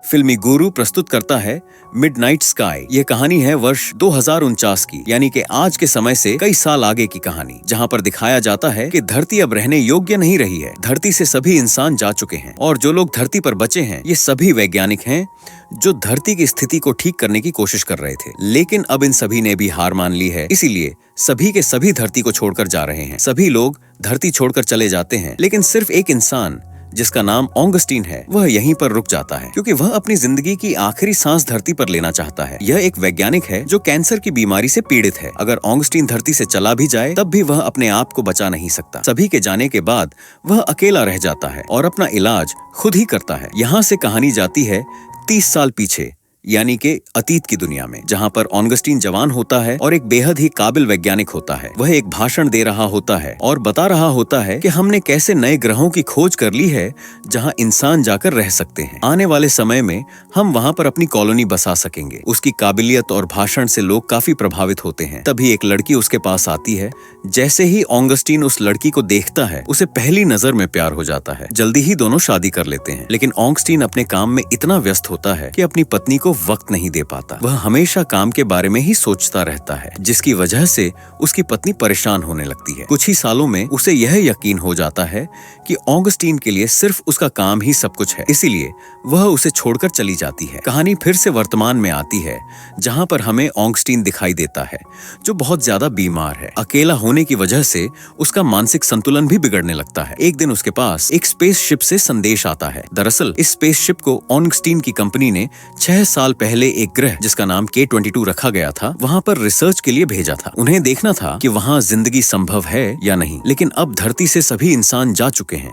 फिल्मी गुरु प्रस्तुत करता है मिडनाइट स्काई। ये कहानी है वर्ष 2049 की, यानी कि आज के समय से कई साल आगे की कहानी, जहाँ पर दिखाया जाता है कि धरती अब रहने योग्य नहीं रही है। धरती से सभी इंसान जा चुके हैं और जो लोग धरती पर बचे हैं ये सभी वैज्ञानिक हैं जो धरती की स्थिति को ठीक करने की कोशिश कर रहे थे। लेकिन अब इन सभी ने भी हार मान ली है, इसीलिए सभी के सभी धरती को छोड़कर जा रहे हैं। सभी लोग धरती छोड़कर चले जाते हैं, लेकिन सिर्फ एक इंसान जिसका नाम ऑगस्टीन है वह यहीं पर रुक जाता है, क्योंकि वह अपनी जिंदगी की आखिरी सांस धरती पर लेना चाहता है। यह एक वैज्ञानिक है जो कैंसर की बीमारी से पीड़ित है। अगर ऑगस्टीन धरती से चला भी जाए तब भी वह अपने आप को बचा नहीं सकता। सभी के जाने के बाद वह अकेला रह जाता है और अपना इलाज खुद ही करता है। यहाँ से कहानी जाती है 30 साल पीछे, यानी कि अतीत की दुनिया में, जहाँ पर ऑगस्टीन जवान होता है और एक बेहद ही काबिल वैज्ञानिक होता है। वह एक भाषण दे रहा होता है और बता रहा होता है कि हमने कैसे नए ग्रहों की खोज कर ली है जहाँ इंसान जाकर रह सकते हैं। आने वाले समय में हम वहाँ पर अपनी कॉलोनी बसा सकेंगे। उसकी काबिलियत और भाषण से लोग काफी प्रभावित होते हैं। तभी एक लड़की उसके पास आती है। जैसे ही ऑगस्टीन उस लड़की को देखता है उसे पहली नजर में प्यार हो जाता है। जल्दी ही दोनों शादी कर लेते हैं, लेकिन ऑगस्टीन अपने काम में इतना व्यस्त होता है कि अपनी पत्नी को वक्त नहीं दे पाता। वह हमेशा काम के बारे में ही सोचता रहता है, जिसकी वजह से उसकी पत्नी परेशान होने लगती है। कुछ ही सालों में उसे यह यकीन हो जाता है कि ऑगस्टीन के लिए सिर्फ उसका काम ही सब कुछ है, इसीलिए वह उसे छोड़कर चली जाती है। कहानी फिर से वर्तमान में आती है, जहाँ पर हमें ऑगस्टीन दिखाई देता है जो बहुत ज्यादा बीमार है। अकेला होने की वजह से उसका मानसिक संतुलन भी बिगड़ने लगता है। एक दिन उसके पास एक स्पेसशिप से संदेश आता है। दरअसल इस स्पेसशिप को ऑगस्टीन की कंपनी ने 6 साल पहले एक ग्रह जिसका नाम K22 रखा गया था, वहाँ पर रिसर्च के लिए भेजा था। उन्हें देखना था कि वहाँ जिंदगी संभव है या नहीं। लेकिन अब धरती से सभी इंसान जा चुके हैं,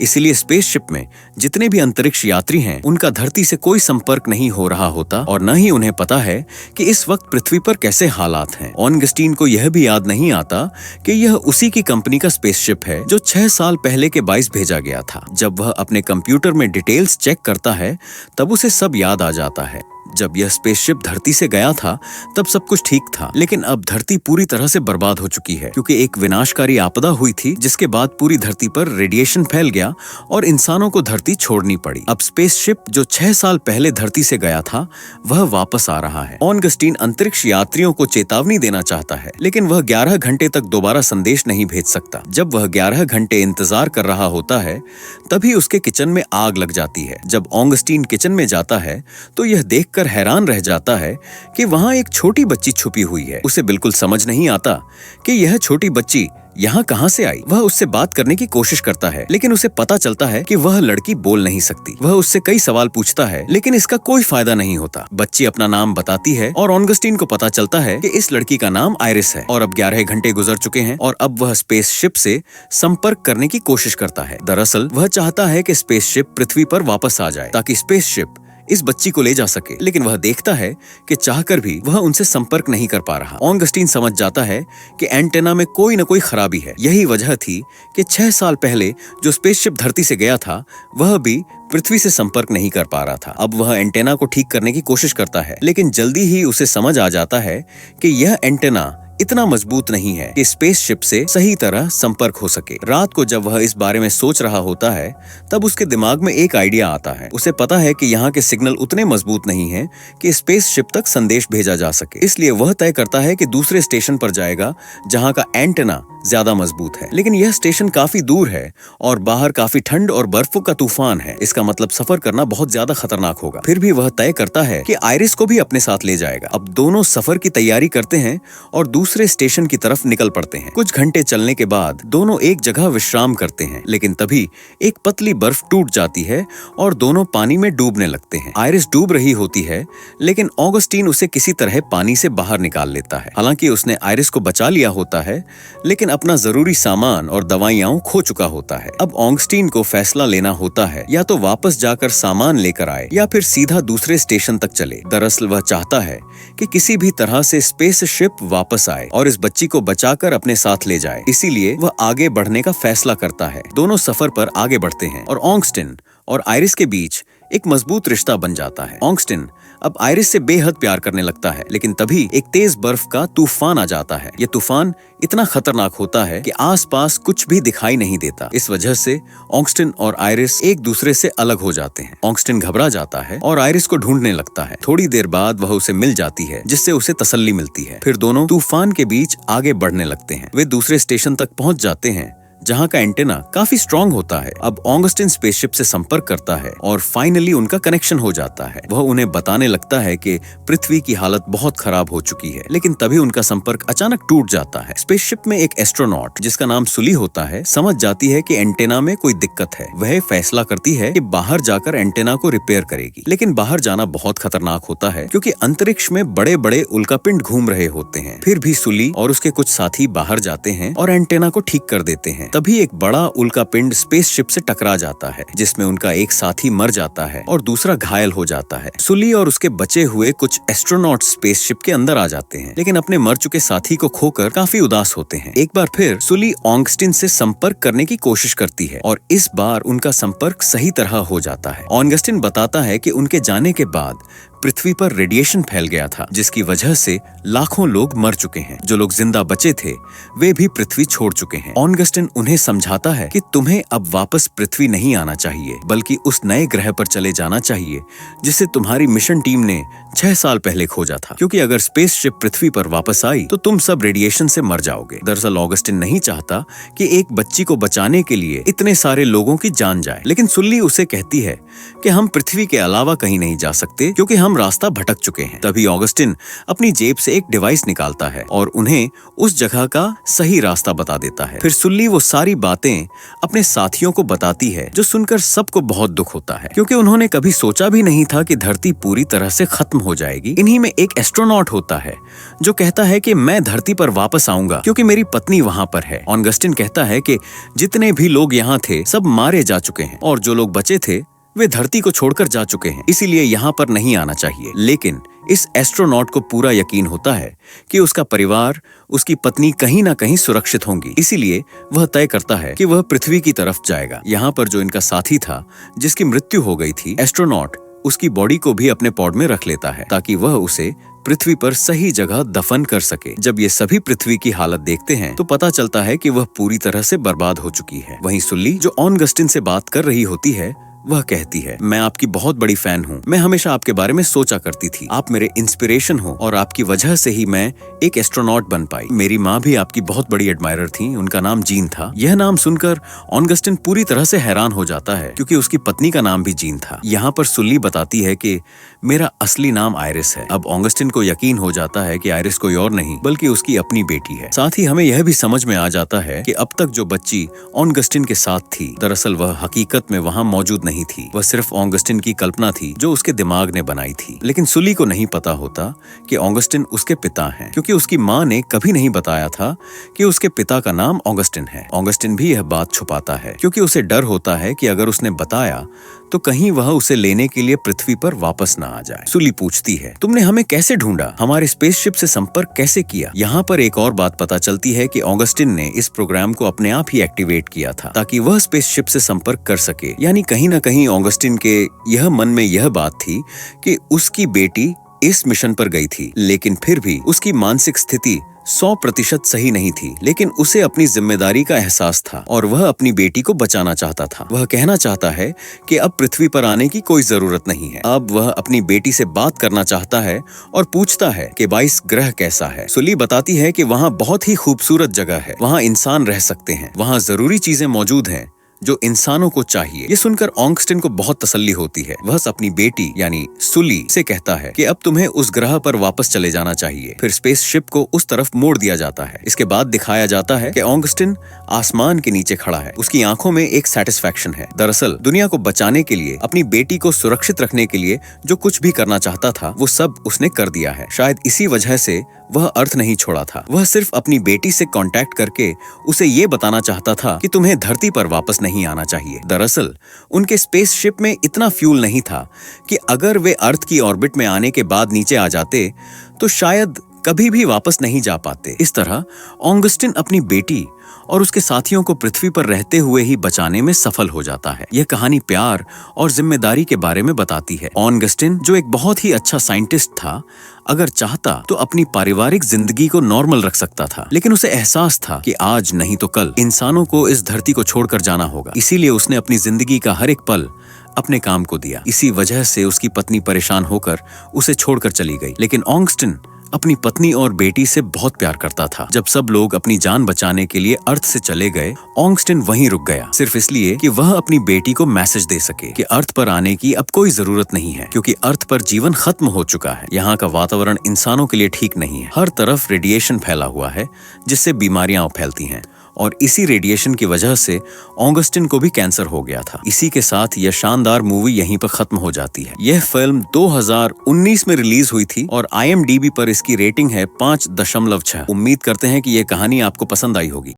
इसीलिए स्पेसशिप में जितने भी अंतरिक्ष यात्री हैं उनका धरती से कोई संपर्क नहीं हो रहा होता और न ही उन्हें पता है कि इस वक्त पृथ्वी पर कैसे हालात हैं। ऑगस्टीन को यह भी याद नहीं आता कि यह उसी की कंपनी का स्पेसशिप है जो 6 साल पहले के 22 भेजा गया था। जब वह अपने कंप्यूटर में डिटेल्स चेक करता है तब उसे सब याद आ जाता है। जब यह स्पेसशिप धरती से गया था तब सब कुछ ठीक था, लेकिन अब धरती पूरी तरह से बर्बाद हो चुकी है, क्योंकि एक विनाशकारी आपदा हुई थी जिसके बाद पूरी धरती पर रेडिएशन फैल गया और इंसानों को धरती छोड़नी पड़ी। अब स्पेसशिप जो 6 साल पहले धरती से गया था वह वापस आ रहा है। ऑगस्टीन अंतरिक्ष यात्रियों को चेतावनी देना चाहता है, लेकिन वह 11 घंटे तक दोबारा संदेश नहीं भेज सकता। जब वह 11 घंटे इंतजार कर रहा होता है तभी उसके किचन में आग लग जाती है। जब ऑगस्टीन किचन में जाता है तो यह देखकर हैरान रह जाता है कि वहां एक छोटी बच्ची छुपी हुई है। उसे बिल्कुल समझ नहीं आता कि यह छोटी बच्ची यहाँ कहाँ से आई। वह उससे बात करने की कोशिश करता है, लेकिन उसे पता चलता है कि वह लड़की बोल नहीं सकती। वह उससे कई सवाल पूछता है, लेकिन इसका कोई फायदा नहीं होता। बच्ची अपना नाम बताती है और ऑगस्टीन को पता चलता है कि इस लड़की का नाम आयरिस है। और अब 11 घंटे गुजर चुके हैं और अब वह स्पेसशिप से संपर्क करने की कोशिश करता है। दरअसल वह चाहता है कि स्पेसशिप पृथ्वी पर वापस आ जाए ताकि स्पेसशिप इस बच्ची को ले जा सके, लेकिन वह देखता है कि चाहकर भी वह उनसे संपर्क नहीं कर पा रहा। ऑगस्टीन समझ जाता है कि एंटेना में कोई न कोई खराबी है। यही वजह थी कि 6 साल पहले जो स्पेसशिप धरती से गया था वह भी पृथ्वी से संपर्क नहीं कर पा रहा था। अब वह एंटेना को ठीक करने की कोशिश करता है, लेकिन जल्दी ही उसे समझ आ जाता है कि यह एंटेना इतना मजबूत नहीं है कि स्पेसशिप से सही तरह संपर्क हो सके। रात को जब वह इस बारे में सोच रहा होता है तब उसके दिमाग में एक आइडिया आता है। उसे पता है कि यहाँ के सिग्नल उतने मजबूत नहीं हैं कि स्पेसशिप तक संदेश भेजा जा सके, इसलिए वह तय करता है कि दूसरे स्टेशन पर जाएगा जहाँ का एंटेना ज्यादा मजबूत है। लेकिन यह स्टेशन काफी दूर है और बाहर काफी ठंड और बर्फों का तूफान है। इसका मतलब सफर करना बहुत ज्यादा खतरनाक होगा। फिर भी वह तय करता है कि आयरिस को भी अपने साथ ले जाएगा। अब दोनों सफर की तैयारी करते हैं और दूसरे स्टेशन की तरफ निकल पड़ते हैं। कुछ घंटे चलने के बाद दोनों एक जगह विश्राम करते हैं, लेकिन तभी एक पतली बर्फ टूट जाती है और दोनों पानी में डूबने लगते हैं। आयरिस डूब रही होती है, लेकिन ऑगस्टीन उसे किसी तरह पानी से बाहर निकाल लेता है। हालांकि उसने आयरिस को बचा लिया होता है, लेकिन अपना जरूरी सामान और दवाइयां खो चुका होता है। अब ऑगस्टीन को फैसला लेना होता है, या तो वापस जाकर सामान लेकर आए या फिर सीधा दूसरे स्टेशन तक चले। दरअसल वह चाहता है कि किसी भी तरह से स्पेसशिप वापस आए और इस बच्ची को बचाकर अपने साथ ले जाए। इसीलिए वह आगे बढ़ने का फैसला करता है। दोनों सफर पर आगे बढ़ते हैं और ऑगस्टीन और आयरिस के बीच एक मजबूत रिश्ता बन जाता है। ऑगस्टिन अब आयरिस से बेहद प्यार करने लगता है, लेकिन तभी एक तेज बर्फ का तूफान आ जाता है। ये तूफान इतना खतरनाक होता है कि आसपास कुछ भी दिखाई नहीं देता। इस वजह से ऑगस्टिन और आयरिस एक दूसरे से अलग हो जाते हैं। ऑगस्टिन घबरा जाता है और आयरिस को ढूंढने लगता है। थोड़ी देर बाद वह उसे मिल जाती है, जिससे उसे तसल्ली मिलती है। फिर दोनों तूफान के बीच आगे बढ़ने लगते हैं। वे दूसरे स्टेशन तक पहुंच जाते हैं, जहां का एंटेना काफी स्ट्रॉन्ग होता है। अब ऑगस्टिन स्पेसशिप से संपर्क करता है और फाइनली उनका कनेक्शन हो जाता है। वह उन्हें बताने लगता है कि पृथ्वी की हालत बहुत खराब हो चुकी है, लेकिन तभी उनका संपर्क अचानक टूट जाता है। स्पेसशिप में एक एस्ट्रोनॉट जिसका नाम सुली होता है समझ जाती है कि एंटेना में कोई दिक्कत है। वह फैसला करती है कि बाहर जाकर एंटेना को रिपेयर करेगी, लेकिन बाहर जाना बहुत खतरनाक होता है क्योंकि अंतरिक्ष में बड़े बड़े उल्कापिंड घूम रहे होते हैं। फिर भी सुली और उसके कुछ साथी बाहर जाते हैं और एंटेना को ठीक कर देते हैं। तभी एक बड़ा उल्कापिंड स्पेसशिप से टकरा जाता है, जिसमें उनका एक साथी मर जाता है और दूसरा घायल हो जाता है। सुली और उसके बचे हुए कुछ एस्ट्रोनॉट स्पेसशिप के अंदर आ जाते हैं, लेकिन अपने मर चुके साथी को खोकर काफी उदास होते हैं। एक बार फिर सुली ऑगस्टिन से संपर्क करने की कोशिश करती है और इस बार उनका संपर्क सही तरह हो जाता है। ऑगस्टिन बताता है कि उनके जाने के बाद पृथ्वी पर रेडिएशन फैल गया था, जिसकी वजह से लाखों लोग मर चुके हैं। जो लोग जिंदा बचे थे वे भी पृथ्वी छोड़ चुके हैं। ऑगस्टिन उन्हें समझाता है कि तुम्हें अब वापस पृथ्वी नहीं आना चाहिए, बल्कि उस नए ग्रह पर चले जाना चाहिए जिसे तुम्हारी मिशन टीम ने 6 साल पहले खोजा था, क्योंकि अगर स्पेसशिप पृथ्वी पर वापस आई तो तुम सब रेडिएशन से मर जाओगे। दरअसल ऑगस्टिन नहीं चाहता कि एक बच्ची को बचाने के लिए इतने सारे लोगों की जान जाए, लेकिन सुल्ली उसे कहती है कि हम पृथ्वी के अलावा कहीं नहीं जा सकते क्योंकि हम रास्ता भटक चुके हैं। तभी ऑगस्टिन अपनी जेब से एक डिवाइस निकालता है और उन्हें उस जगह का सही रास्ता बता देता है। फिर सुल्ली वो सारी बातें अपने साथियों को बताती है, जो सुनकर सबको बहुत दुख होता है, क्योंकि उन्होंने कभी सोचा भी नहीं था कि धरती पूरी तरह से खत्म हो जाएगी। इन्हीं में एक एस्ट्रोनॉट होता है जो कहता है कि मैं धरती पर वापस आऊंगा क्योंकि मेरी पत्नी वहां पर है। ऑगस्टिन कहता है कि जितने भी लोग यहाँ थे सब मारे जा चुके हैं और जो लोग बचे थे वे धरती को छोड़कर जा चुके हैं, इसीलिए यहाँ पर नहीं आना चाहिए। लेकिन इस एस्ट्रोनॉट को पूरा यकीन होता है कि उसका परिवार, उसकी पत्नी कहीं ना कहीं सुरक्षित होंगी, इसीलिए वह तय करता है कि वह पृथ्वी की तरफ जाएगा। यहाँ पर जो इनका साथी था जिसकी मृत्यु हो गई थी, एस्ट्रोनॉट उसकी बॉडी को भी अपने पॉड में रख लेता है ताकि वह उसे पृथ्वी पर सही जगह दफन कर सके। जब ये सभी पृथ्वी की हालत देखते हैं तो पता चलता है कि वह पूरी तरह से बर्बाद हो चुकी है। वहीं सुल्ली जो ऑगस्टिन से बात कर रही होती है वह कहती है, मैं आपकी बहुत बड़ी फैन हूँ। मैं हमेशा आपके बारे में सोचा करती थी। आप मेरे इंस्पिरेशन हो और आपकी वजह से ही मैं एक एस्ट्रोनॉट बन पाई। मेरी माँ भी आपकी बहुत बड़ी एडमायरर थी, उनका नाम जीन था। यह नाम सुनकर ऑगस्टिन पूरी तरह से हैरान हो जाता है क्योंकि उसकी पत्नी का नाम भी जीन था। यहाँ पर सुल्ली बताती है कि मेरा असली नाम आयरिस है। अब ऑगस्टिन को यकीन हो जाता है कि आयरिस कोई और नहीं बल्कि उसकी अपनी बेटी है। साथ ही हमें यह भी समझ में आ जाता है कि अब तक जो बच्ची ऑगस्टिन के साथ थी, दरअसल वह हकीकत में वहाँ मौजूद नहीं थी। वह सिर्फ ऑगस्टिन की कल्पना थी जो उसके दिमाग ने बनाई थी। लेकिन सुली को नहीं पता होता कि ऑगस्टिन उसके पिता हैं, क्योंकि उसकी माँ ने कभी नहीं बताया था कि उसके पिता का नाम ऑगस्टिन है। ऑगस्टिन भी यह बात छुपाता है क्योंकि उसे डर होता है कि अगर उसने बताया तो कहीं वह उसे लेने के लिए पृथ्वी पर वापस न आ जाए। सुली पूछती है, तुमने हमें कैसे ढूंढा, हमारे स्पेसशिप से संपर्क कैसे किया? यहाँ पर एक और बात पता चलती है कि ऑगस्टिन ने इस प्रोग्राम को अपने आप ही एक्टिवेट किया था ताकि वह स्पेसशिप से संपर्क कर सके। यानी कहीं न कहीं ऑगस्टिन के यह मन में यह बात थी कि उसकी बेटी इस मिशन पर गई थी, लेकिन फिर भी उसकी मानसिक स्थिति 100% सही नहीं थी। लेकिन उसे अपनी जिम्मेदारी का एहसास था और वह अपनी बेटी को बचाना चाहता था। वह कहना चाहता है कि अब पृथ्वी पर आने की कोई जरूरत नहीं है। अब वह अपनी बेटी से बात करना चाहता है और पूछता है कि 22 ग्रह कैसा है। सुली बताती है कि वहाँ बहुत ही खूबसूरत जगह है, वहाँ इंसान रह सकते हैं, वहाँ जरूरी चीजें मौजूद हैं जो इंसानों को चाहिए। ये सुनकर ऑगस्टिन को बहुत तसल्ली होती है। वह अपनी बेटी यानी सुली से कहता है कि अब तुम्हें उस ग्रह पर वापस चले जाना चाहिए। फिर स्पेसशिप को उस तरफ मोड़ दिया जाता है। इसके बाद दिखाया जाता है कि ऑगस्टिन आसमान के नीचे खड़ा है। उसकी आंखों में एक सेटिस्फैक्शन है। दरअसल दुनिया को बचाने के लिए, अपनी बेटी को सुरक्षित रखने के लिए जो कुछ भी करना चाहता था वो सब उसने कर दिया है। शायद इसी वजह से वह अर्थ नहीं छोड़ा था। वह सिर्फ अपनी बेटी से कांटेक्ट करके उसे ये बताना चाहता था कि तुम्हें धरती पर वापस नहीं आना चाहिए। दरअसल उनके स्पेसशिप में इतना फ्यूल नहीं था कि अगर वे अर्थ की ऑर्बिट में आने के बाद नीचे आ जाते तो शायद कभी भी वापस नहीं जा पाते। इस तरह ऑगस्टिन अपनी बेटी और उसके साथियों को पृथ्वी पर रहते हुए ही बचाने में सफल हो जाता है। यह कहानी प्यार और जिम्मेदारी के बारे में बताती है। ऑगस्टिन, जो एक बहुत ही अच्छा साइंटिस्ट था, अगर चाहता तो अपनी पारिवारिक जिंदगी को नॉर्मल रख सकता था, लेकिन उसे एहसास था कि आज नहीं तो कल इंसानों को इस धरती को छोड़कर जाना होगा। इसीलिए उसने अपनी जिंदगी का हर एक पल अपने काम को दिया। इसी वजह से उसकी पत्नी परेशान होकर उसे छोड़कर चली गई। लेकिन ऑगस्टिन अपनी पत्नी और बेटी से बहुत प्यार करता था। जब सब लोग अपनी जान बचाने के लिए अर्थ से चले गए, ऑगस्टिन वहीं रुक गया, सिर्फ इसलिए कि वह अपनी बेटी को मैसेज दे सके कि अर्थ पर आने की अब कोई जरूरत नहीं है, क्योंकि अर्थ पर जीवन खत्म हो चुका है। यहाँ का वातावरण इंसानों के लिए ठीक नहीं है। हर तरफ रेडिएशन फैला हुआ है, जिससे बीमारियां फैलती हैं, और इसी रेडिएशन की वजह से ऑगस्टिन को भी कैंसर हो गया था। इसी के साथ यह शानदार मूवी यहीं पर खत्म हो जाती है। यह फिल्म 2019 में रिलीज हुई थी और IMDb पर इसकी रेटिंग है 5.6। उम्मीद करते हैं कि यह कहानी आपको पसंद आई होगी।